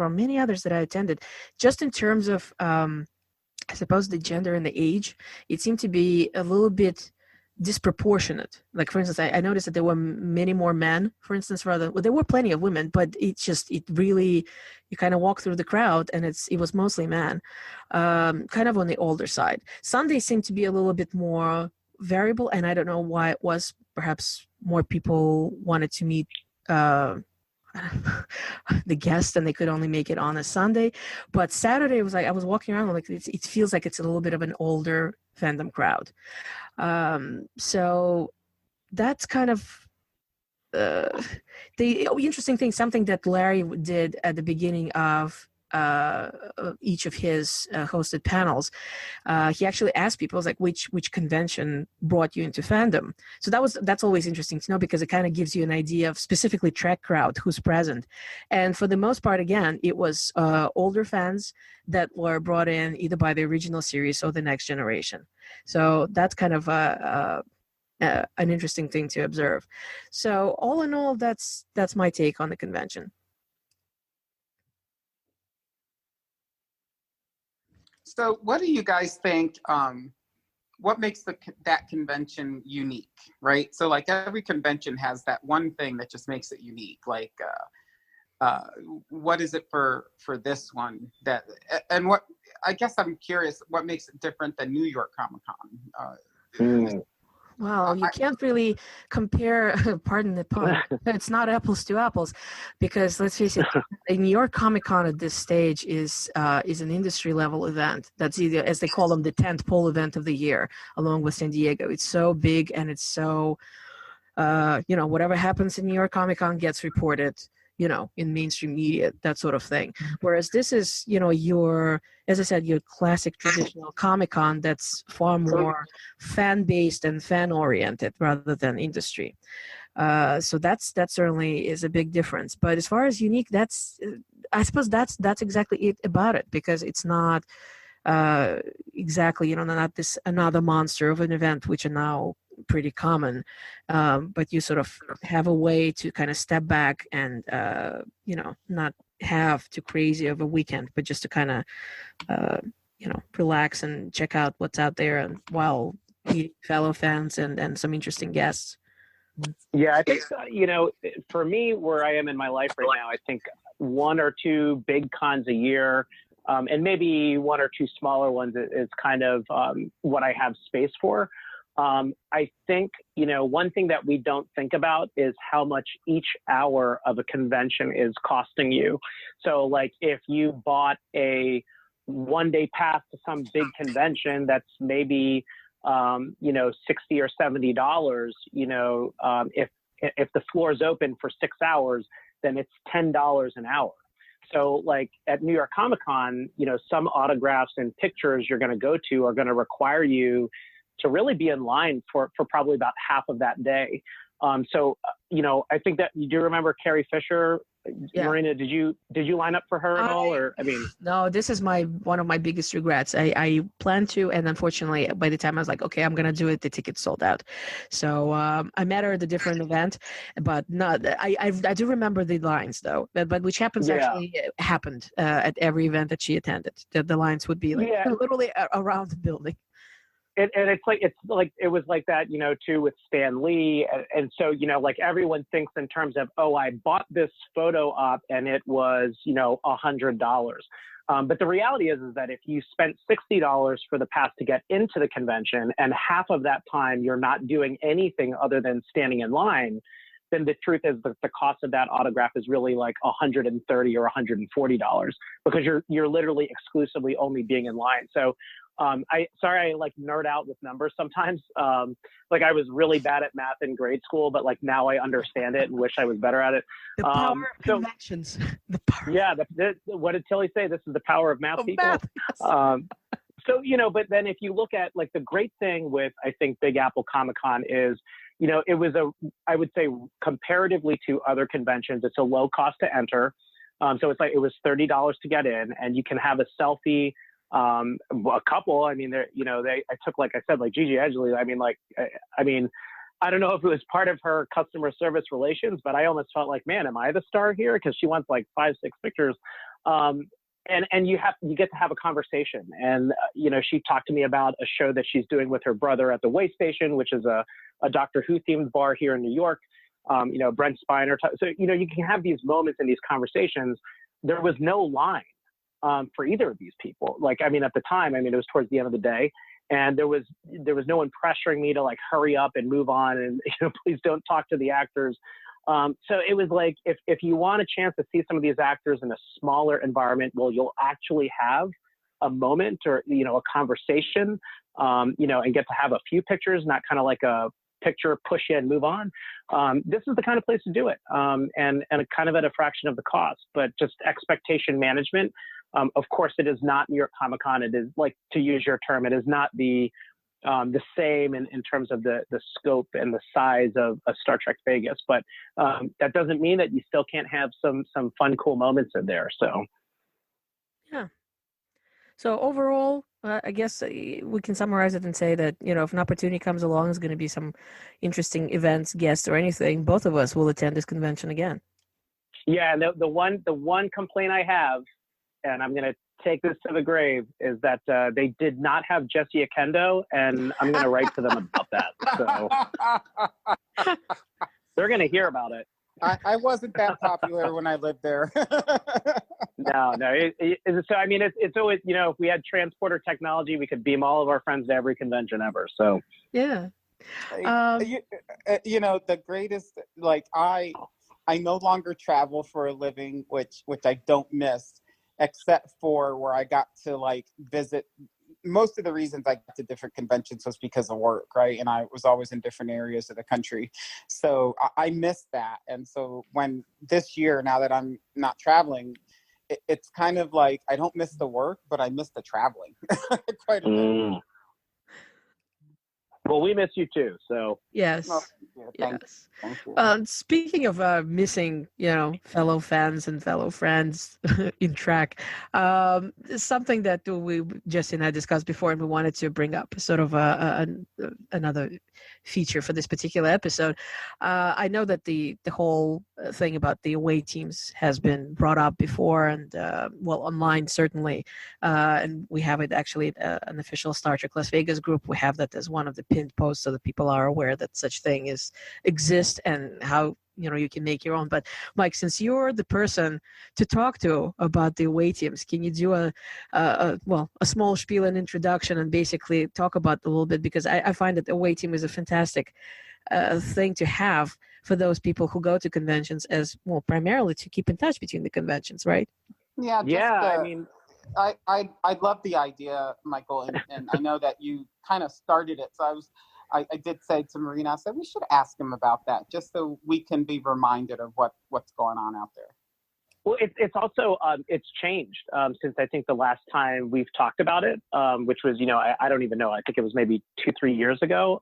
B: many others that I attended, just in terms of, I suppose, the gender and the age. It seemed to be a little bit disproportionate. Like, for instance, I noticed that there were many more men, for instance, there were plenty of women, but it really, you kind of walk through the crowd and it was mostly men, kind of on the older side. Sunday seemed to be a little bit more variable, and I don't know why it was. Perhaps more people wanted to meet the guests, and they could only make it on a Sunday. But Saturday was like, I was walking around, like it feels like it's a little bit of an older fandom crowd. So that's kind of the interesting thing, something that Larry did at the beginning of each of his hosted panels. He actually asked people, like, which convention brought you into fandom? So that's always interesting to know, because it kind of gives you an idea of specifically Trek crowd who's present. And for the most part, again, it was older fans that were brought in either by the original series or the next generation. So that's kind of an interesting thing to observe. So all in all, that's my take on the convention.
C: So what do you guys think, what makes that convention unique, right? So like every convention has that one thing that just makes it unique. Like, what is it for this one and I guess I'm curious, what makes it different than New York Comic Con?
B: Well, you can't really compare, pardon the pun, it's not apples to apples, because let's face it, a New York Comic Con at this stage is an industry level event. That's either, as they call them, the tent pole event of the year, along with San Diego. It's so big and it's so, whatever happens in New York Comic Con gets reported, in mainstream media, that sort of thing. Whereas this is, as I said, your classic traditional Comic Con that's far more fan based and fan oriented rather than industry. So that certainly is a big difference. But as far as unique, I suppose that's exactly it about it, because it's not exactly, not this another monster of an event, which are now pretty common, but you sort of have a way to kind of step back and not have too crazy of a weekend, but just to kind of relax and check out what's out there, and while meeting fellow fans and some interesting guests.
D: Yeah, I think for me, where I am in my life right now, I think one or two big cons a year, and maybe one or two smaller ones is kind of what I have space for. I think, one thing that we don't think about is how much each hour of a convention is costing you. So like if you bought a one-day pass to some big convention that's maybe, $60 or $70, if the floor is open for 6 hours, then it's $10 an hour. So like at New York Comic Con, some autographs and pictures you're going to go to are going to require you to really be in line for probably about half of that day. I think that you do remember Carrie Fisher. Yeah. Marina, did you line up for her at all? Or
B: no, this is one of my biggest regrets. I planned to, and unfortunately, by the time I was like, okay, I'm gonna do it, the tickets sold out. So I met her at a different event, but not. I do remember the lines though, but which actually happened at every event that she attended. The lines would be literally around the building.
D: And it was like that, too, with Stan Lee. And so, like everyone thinks in terms of, oh, I bought this photo op and it was, $100. But the reality is that if you spent $60 for the pass to get into the convention and half of that time you're not doing anything other than standing in line, then the truth is that the cost of that autograph is really like $130 or $140 because you're literally exclusively only being in line. So I nerd out with numbers sometimes. Like I was really bad at math in grade school, but like now I understand it and wish I was better at it.
B: The power of conventions. The power.
D: Yeah. What did Tilly say? This is the power of math, people.
B: Math, yes.
D: But then if you look at like the great thing with, I think, Big Apple Comic Con is, it was I would say comparatively to other conventions, it's a low cost to enter. So it's like, it was $30 to get in, and you can have a selfie. A couple, I took, like I said, like Gigi Edgley, I don't know if it was part of her customer service relations, but I almost felt like, man, am I the star here? Cause she wants like 5-6 pictures. And you get to have a conversation. And, she talked to me about a show that she's doing with her brother at the Way Station, which is a Doctor Who themed bar here in New York. Brent Spiner. So, you can have these moments in these conversations. There was no line for either of these people. At the time, it was towards the end of the day, and there was no one pressuring me to like hurry up and move on and, please don't talk to the actors. So it was like, if you want a chance to see some of these actors in a smaller environment, well, you'll actually have a moment or, a conversation, and get to have a few pictures, not kind of like a picture, push in, move on. This is the kind of place to do it. And kind of at a fraction of the cost, but just expectation management. Of course, it is not New York Comic Con. It is, like, to use your term, it is not the same in terms of the scope and the size of Star Trek Vegas. But that doesn't mean that you still can't have some fun, cool moments in there. So,
B: yeah. So overall, I guess we can summarize it and say that, if an opportunity comes along, there's going to be some interesting events, guests, or anything, both of us will attend this convention again.
D: Yeah, and the one complaint I have, and I'm going to take this to the grave, is that they did not have Jesse Akendo, and I'm going to write to them about that. So they're going to hear about it.
C: I wasn't that popular when I lived there.
D: No. It's always, if we had transporter technology, we could beam all of our friends to every convention ever. So
B: yeah. Um,
C: The greatest, like I no longer travel for a living, which I don't miss, except for where I got to like visit. Most of the reasons I got to different conventions was because of work, right? And I was always in different areas of the country. So I missed that. And so when this year, now that I'm not traveling, it's kind of like I don't miss the work, but I miss the traveling quite a bit.
D: Well, we miss you too. So
B: yes.
C: Thank
B: Yes. Speaking of missing, fellow fans and fellow friends in track, something that Jesse and I discussed before, and we wanted to bring up sort of another feature for this particular episode. I know that the whole thing about the away teams has been brought up before, and online certainly, and we have it actually at an official Star Trek Las Vegas group. We have that as one of the pinned posts so that people are aware that such thing exists and how you can make your own. But Mike, since you're the person to talk to about the away teams, can you do a small spiel and introduction and basically talk about it a little bit, because I find that the away team is a fantastic thing to have for those people who go to conventions, as well, primarily to keep in touch between the conventions, right?
C: Yeah.
D: I mean,
C: I love the idea, Michael, and I know that you kind of started it. So I did say to Marina, I said we should ask him about that, just so we can be reminded of what's going on out there.
D: Well, it's also it's changed since I think the last time we've talked about it, which was I don't even know. I think it was maybe 2-3 years ago.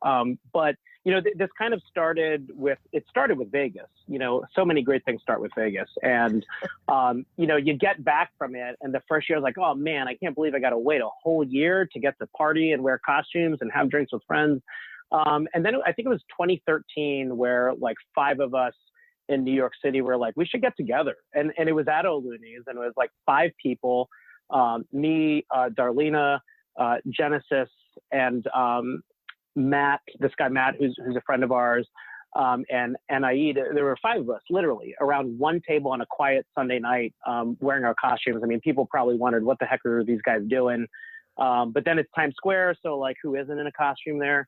D: But this kind of started with Vegas. So many great things start with Vegas, and you get back from it, and the first year I was like, oh man, I can't believe I got to wait a whole year to get to party and wear costumes and have drinks with friends. And then I think it was 2013 where like 5 of us in New York City were like, we should get together. And it was at O'Looney's, and it was like 5 people, me, Darlena, Genesis, and Matt, this guy Matt, who's a friend of ours, and Aida. There were 5 of us literally around one table on a quiet Sunday night, wearing our costumes. I mean, people probably wondered what the heck are these guys doing? But then it's Times Square, so like who isn't in a costume there?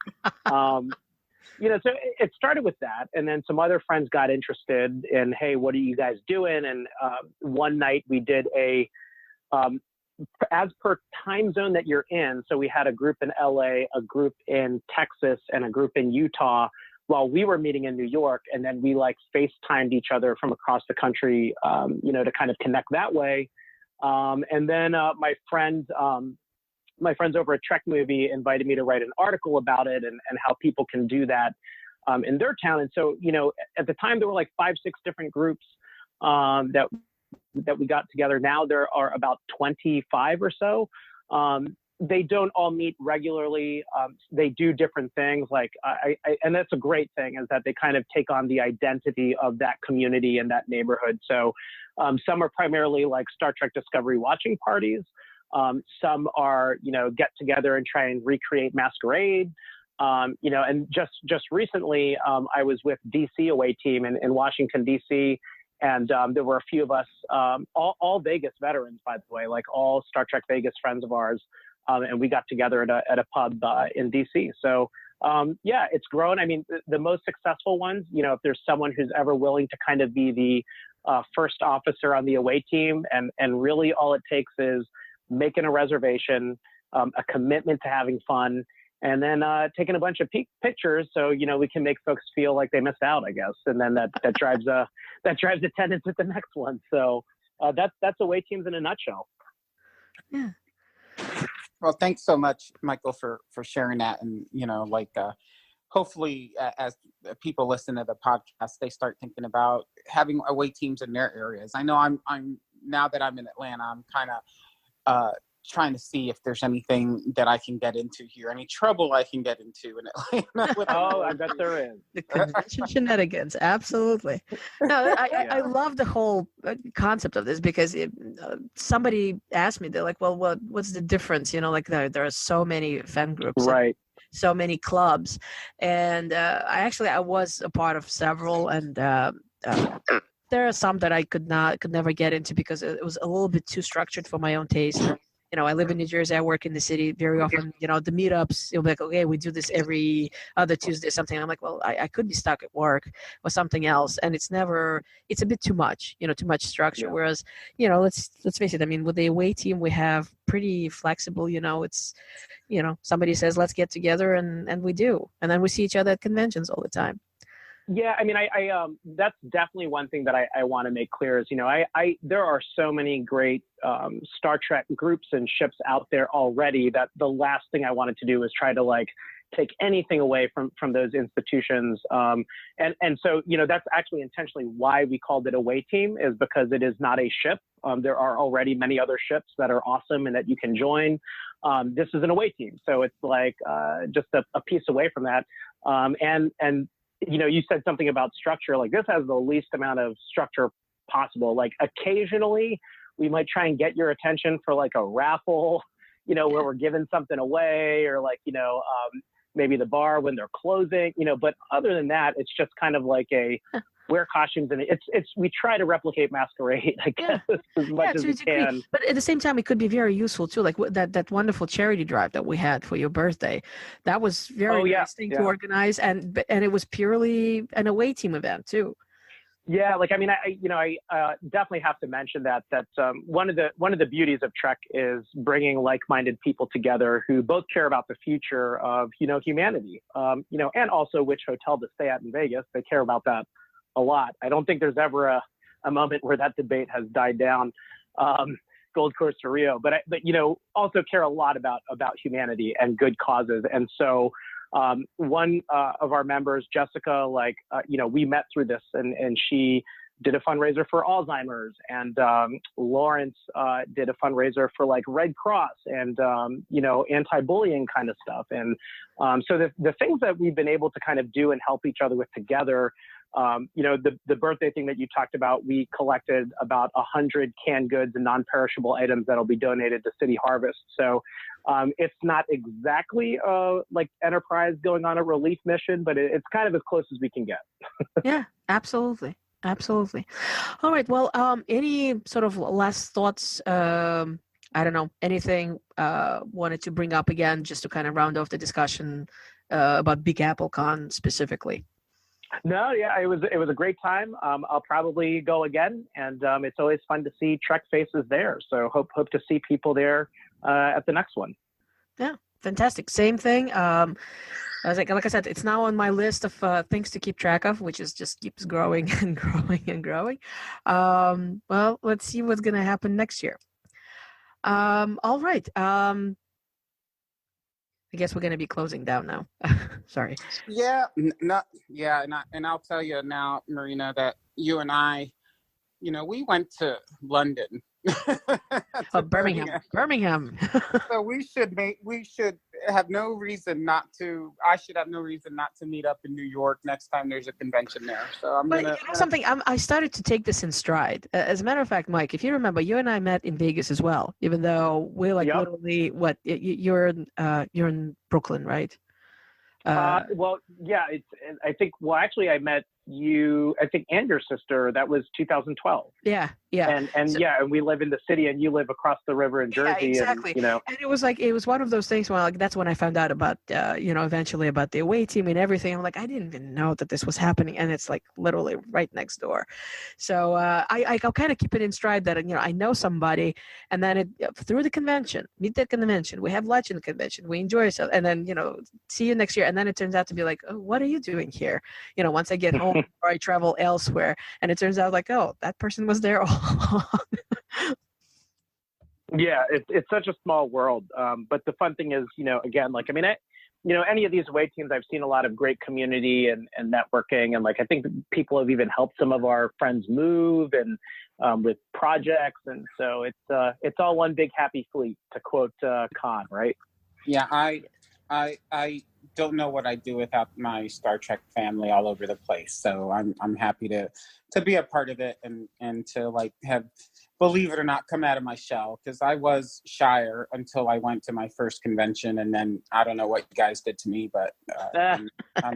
D: So it started with that, and then some other friends got interested in, hey, what are you guys doing? And one night we did a as per time zone that you're in. So we had a group in LA, a group in Texas, and a group in Utah while we were meeting in New York. And then we like FaceTimed each other from across the country, to kind of connect that way. And then my friends over at Trek Movie invited me to write an article about it and how people can do that in their town. And so, at the time there were like 5-6 different groups that we got together. Now there are about 25 or so. They don't all meet regularly. They do different things. Like and that's a great thing, is that they kind of take on the identity of that community and that neighborhood. So some are primarily like Star Trek Discovery watching parties. Some are, get together and try and recreate Masquerade. And just recently, I was with DC away team in Washington, DC. And there were a few of us, all Vegas veterans, by the way, like all Star Trek Vegas friends of ours. And we got together at a pub in DC. So, it's grown. I mean, the most successful ones, if there's someone who's ever willing to kind of be the first officer on the away team, and really all it takes is making a reservation, a commitment to having fun, and then taking a bunch of pictures so we can make folks feel like they missed out, I guess, and then that drives attendance at the next one. So that's away teams in a nutshell.
B: Yeah.
C: Well, thanks so much, Michael, for sharing that, and hopefully as people listen to the podcast, they start thinking about having away teams in their areas. I know I'm now that I'm in Atlanta, I'm kind of trying to see if there's anything that I can get into here, any trouble I can get into in Atlanta.
D: I bet there is.
B: The convention shenanigans, absolutely. No, I love the whole concept of this, because somebody asked me, they're like, well, what's the difference? There are so many fan groups,
D: right?
B: So many clubs, and I was a part of several, and there are some that I could never get into because it was a little bit too structured for my own taste. I live in New Jersey. I work in the city very often. The meetups, you'll be like, okay, we do this every other Tuesday, something. I'm like, well, I could be stuck at work or something else. And it's a bit too much, too much structure.
D: Yeah.
B: Whereas, let's face it. I mean, with the away team, we have pretty flexible, it's, somebody says, let's get together and we do. And then we see each other at conventions all the time.
D: Yeah, I mean, I that's definitely one thing that I want to make clear is, there are so many great Star Trek groups and ships out there already that the last thing I wanted to do is try to take anything away from those institutions. And so, that's actually intentionally why we called it Away Team, is because it is not a ship. There are already many other ships that are awesome and that you can join. This is an away team. So it's just a piece away from that. And you said something about structure. This has the least amount of structure possible. Occasionally we might try and get your attention for a raffle, where we're giving something away, or maybe the bar when they're closing, but other than that, it's just kind of wear costumes, and we try to replicate Masquerade, I guess, as much as we can.
B: But at the same time, it could be very useful too. Like that wonderful charity drive that we had for your birthday, that was very nice thing to organize, and it was purely an away team event too.
D: Yeah, I definitely have to mention that one of the beauties of Trek is bringing like-minded people together who both care about the future of humanity, and also which hotel to stay at in Vegas. They care about that a lot. I don't think there's ever a moment where that debate has died down. Gold Coast to Rio, but also care a lot about humanity and good causes, and so. One of our members, Jessica, we met through this, and she did a fundraiser for Alzheimer's, and Lawrence did a fundraiser for Red Cross and anti-bullying kind of stuff. And so the things that we've been able to kind of do and help each other with together. The birthday thing that you talked about, we collected about 100 canned goods and non-perishable items that'll be donated to City Harvest. So it's not exactly Enterprise going on a relief mission, but it's kind of as close as we can get.
B: Yeah, absolutely. Absolutely. All right. Well, any sort of last thoughts? I don't know, anything wanted to bring up again, just to kind of round off the discussion about Big Apple Con specifically?
D: No, yeah, it was a great time. I'll probably go again, and it's always fun to see Trek faces there. So hope to see people there at the next one.
B: Yeah, fantastic. Same thing. Like I said, it's now on my list of things to keep track of, which is just keeps growing and growing and growing. Well, let's see what's going to happen next year. All right. I guess we're going to be closing down now. Sorry.
C: Yeah, and I'll tell you now, Marina, that you and I, we went to London.
B: to Birmingham.
C: So we should have no reason not to. I should have no reason not to meet up in New York next time there's a convention there. So
B: something. I started to take this in stride. As a matter of fact, Mike, if you remember, you and I met in Vegas as well. Even though we're literally you're in Brooklyn, right?
D: Well, yeah. I think. Well, actually, I met you. I think, and your sister. That was 2012.
B: Yeah.
D: And and we live in the city, and you live across the river in Jersey.
B: Yeah, exactly.
D: And,
B: and it was one of those things where that's when I found out about eventually about the away team and everything. I'm like, I didn't even know that this was happening, and it's literally right next door. So I'll kind of keep it in stride that I know somebody, and then through the convention, meet the convention, we have lunch in the convention, we enjoy ourselves, and then see you next year. And then it turns out to be like, oh, what are you doing here? Once I get home or I travel elsewhere, and it turns out oh, that person was there all along.
D: Yeah, it's such a small world. But the fun thing is, again, any of these away teams, I've seen a lot of great community and networking, and I think people have even helped some of our friends move and with projects, and so it's all one big happy fleet, to quote Khan, right?
C: Yeah, I don't know what I'd do without my Star Trek family all over the place. So I'm happy to be a part of it and to have, believe it or not, come out of my shell, because I was shyer until I went to my first convention, and then I don't know what you guys did to me, but
D: and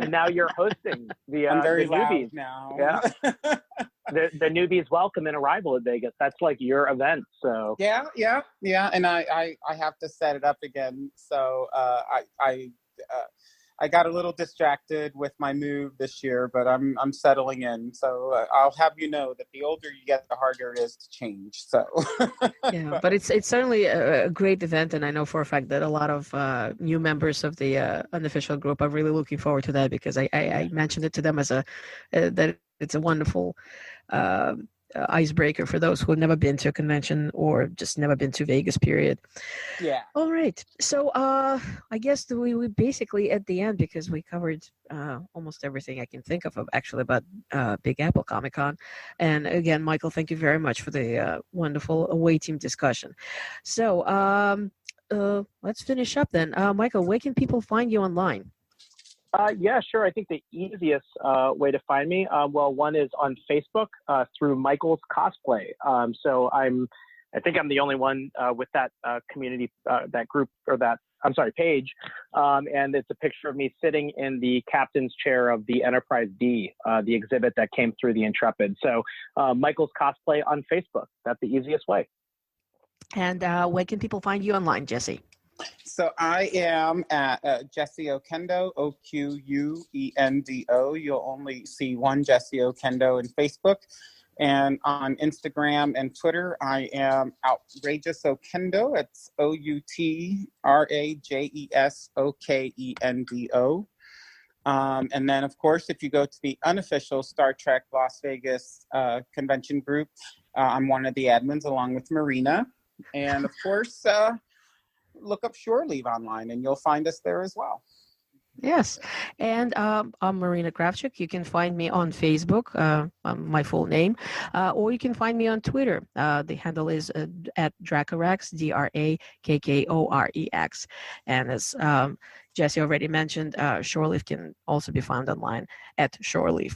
D: now you're hosting the
C: I'm very
D: the
C: loud
D: newbies
C: now.
D: Yeah. the newbies welcome and arrival at Vegas. That's like your event. So
C: yeah. And I have to set it up again. So I got a little distracted with my move this year, but I'm settling in. So I'll have you know that the older you get, the harder it is to change. So
B: Yeah, but it's certainly a great event, and I know for a fact that a lot of new members of the unofficial group are really looking forward to that, because I mentioned it to them as that it's a wonderful icebreaker for those who have never been to a convention or just never been to Vegas, period.
C: yeah.
B: All right. So I guess we basically at the end, because we covered almost everything I can think of actually about Big Apple Comic Con. And again, Michael, thank you very much for the wonderful away team discussion. So let's finish up then. Michael, where can people find you online?
D: Yeah, sure. I think the easiest way to find me, well, one is on Facebook through Michael's Cosplay. So I think I'm the only one with that community, that group, or that, I'm sorry, page. And it's a picture of me sitting in the captain's chair of the Enterprise D, the exhibit that came through the Intrepid. So Michael's Cosplay on Facebook. That's the easiest way. And
B: where can people find you online, Jesse?
C: So I am at Jesse Okendo, Oquendo. You'll only see one Jesse Okendo in Facebook. And on Instagram and Twitter, I am Outrageous Okendo. It's OUTRAJESOKENDO. And then, of course, if you go to the unofficial Star Trek Las Vegas convention group, I'm one of the admins along with Marina. And, of course, look up Shore Leave online, and you'll find us there as well.
B: Yes. And I'm Marina Kravchuk. You can find me on Facebook, my full name, or you can find me on Twitter. The handle is at Dracorex, DRAKKOREX. And as Jesse already mentioned, Shoreleaf can also be found online at Shoreleaf,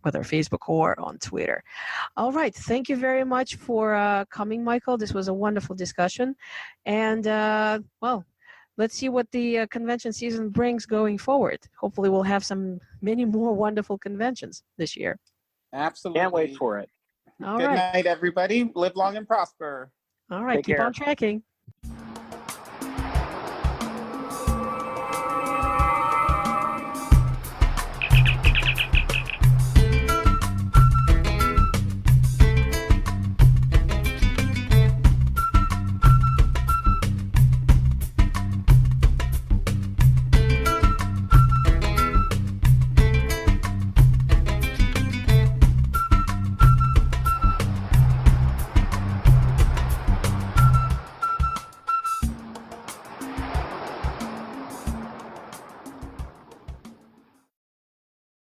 B: whether Facebook or on Twitter. All right. Thank you very much for coming, Michael. This was a wonderful discussion. And, well, let's see what the convention season brings going forward. Hopefully we'll have many more wonderful conventions this year.
C: Absolutely.
D: Can't wait for it.
B: All
C: Good
B: right.
C: night, everybody. Live long and prosper.
B: All right. Keep on tracking.